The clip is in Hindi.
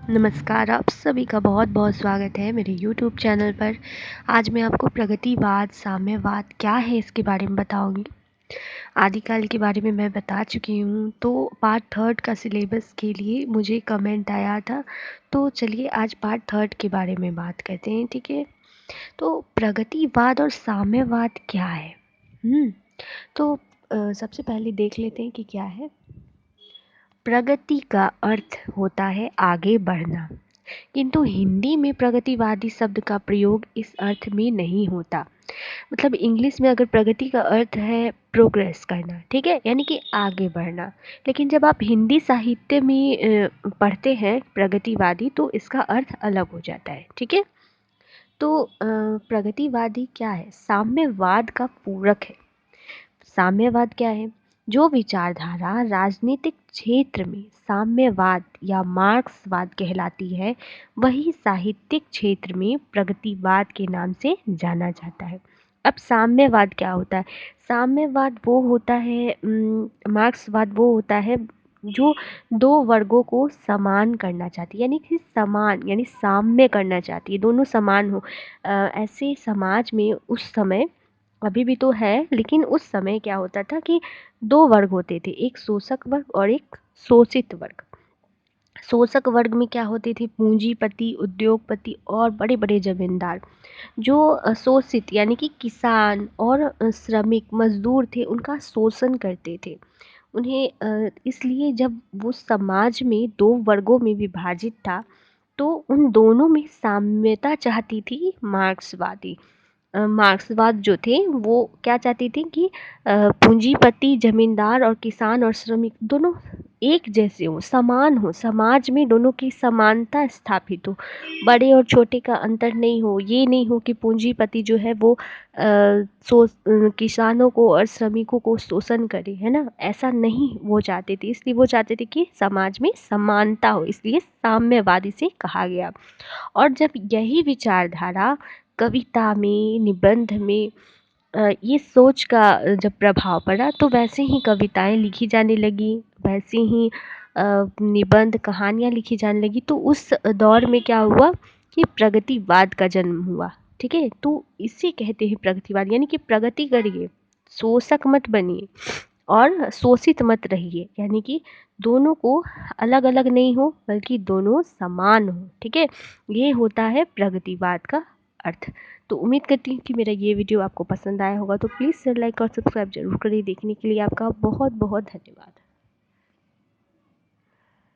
नमस्कार, आप सभी का बहुत-बहुत स्वागत है मेरे यूट्यूब चैनल पर। आज मैं आपको प्रगतिवाद, साम्यवाद क्या है इसके बारे में बताऊँगी। आदिकाल के बारे में मैं बता चुकी हूँ, तो पार्ट 3 का सिलेबस के लिए मुझे कमेंट आया था, तो चलिए आज पार्ट 3 के बारे में बात करते हैं, ठीक है? तो प्रगतिवाद और साम्यवाद क्या है? तो सबसे पहले देख लेते हैं कि क्या है। प्रगति का अर्थ होता है आगे बढ़ना, किंतु हिंदी में प्रगतिवादी शब्द का प्रयोग इस अर्थ में नहीं होता। मतलब इंग्लिश में अगर प्रगति का अर्थ है प्रोग्रेस करना, ठीक है, यानी कि आगे बढ़ना। लेकिन जब आप हिंदी साहित्य में पढ़ते हैं प्रगतिवादी, तो इसका अर्थ अलग हो जाता है, ठीक है। तो प्रगतिवादी क्या है? साम्यवाद का पूरक है। साम्यवाद क्या है? जो विचारधारा राजनीतिक क्षेत्र में साम्यवाद या मार्क्सवाद कहलाती है, वही साहित्यिक क्षेत्र में प्रगतिवाद के नाम से जाना जाता है। अब साम्यवाद क्या होता है? साम्यवाद वो होता है, मार्क्सवाद वो होता है जो दो वर्गों को समान करना चाहती है, यानी कि समान यानी साम्य करना चाहती है, दोनों समान हो। ऐसे समाज में उस समय, अभी भी तो है, लेकिन उस समय क्या होता था कि दो वर्ग होते थे, एक शोषक वर्ग और एक शोषित वर्ग। शोषक वर्ग में क्या होते थे? पूंजीपति, उद्योगपति और बड़े बड़े जमींदार। जो शोषित यानी कि किसान और श्रमिक मजदूर थे, उनका शोषण करते थे। उन्हें इसलिए जब वो समाज में दो वर्गों में विभाजित था, तो उन दोनों में साम्यता चाहती थी मार्क्सवादी। मार्क्सवाद जो थे वो क्या चाहती थी कि पूंजीपति, जमींदार और किसान और श्रमिक दोनों एक जैसे हो, समान हो, समाज में दोनों की समानता स्थापित हो, बड़े और छोटे का अंतर नहीं हो। ये नहीं हो कि पूंजीपति जो है वो किसानों को और श्रमिकों को शोषण करे, है ना, ऐसा नहीं वो चाहते थे। इसलिए वो चाहते थे कि समाज में समानता हो, इसलिए साम्यवादी से कहा गया। और जब यही विचारधारा कविता में, निबंध में ये सोच का जब प्रभाव पड़ा, तो वैसे ही कविताएं लिखी जाने लगी, वैसे ही निबंध, कहानियाँ लिखी जाने लगी। तो उस दौर में क्या हुआ कि प्रगतिवाद का जन्म हुआ, ठीक है। तो इसे कहते हैं प्रगतिवाद, यानी कि प्रगति करिए, शोषक मत बनिए और शोषित मत रहिए, यानी कि दोनों को अलग अलग नहीं हो, बल्कि दोनों समान हो, ठीक है। ये होता है प्रगतिवाद का अर्थ। तो उम्मीद करती हूँ कि मेरा ये वीडियो आपको पसंद आया होगा, तो प्लीज़ शेयर, लाइक और सब्सक्राइब जरूर करिए। देखने के लिए आपका बहुत बहुत धन्यवाद।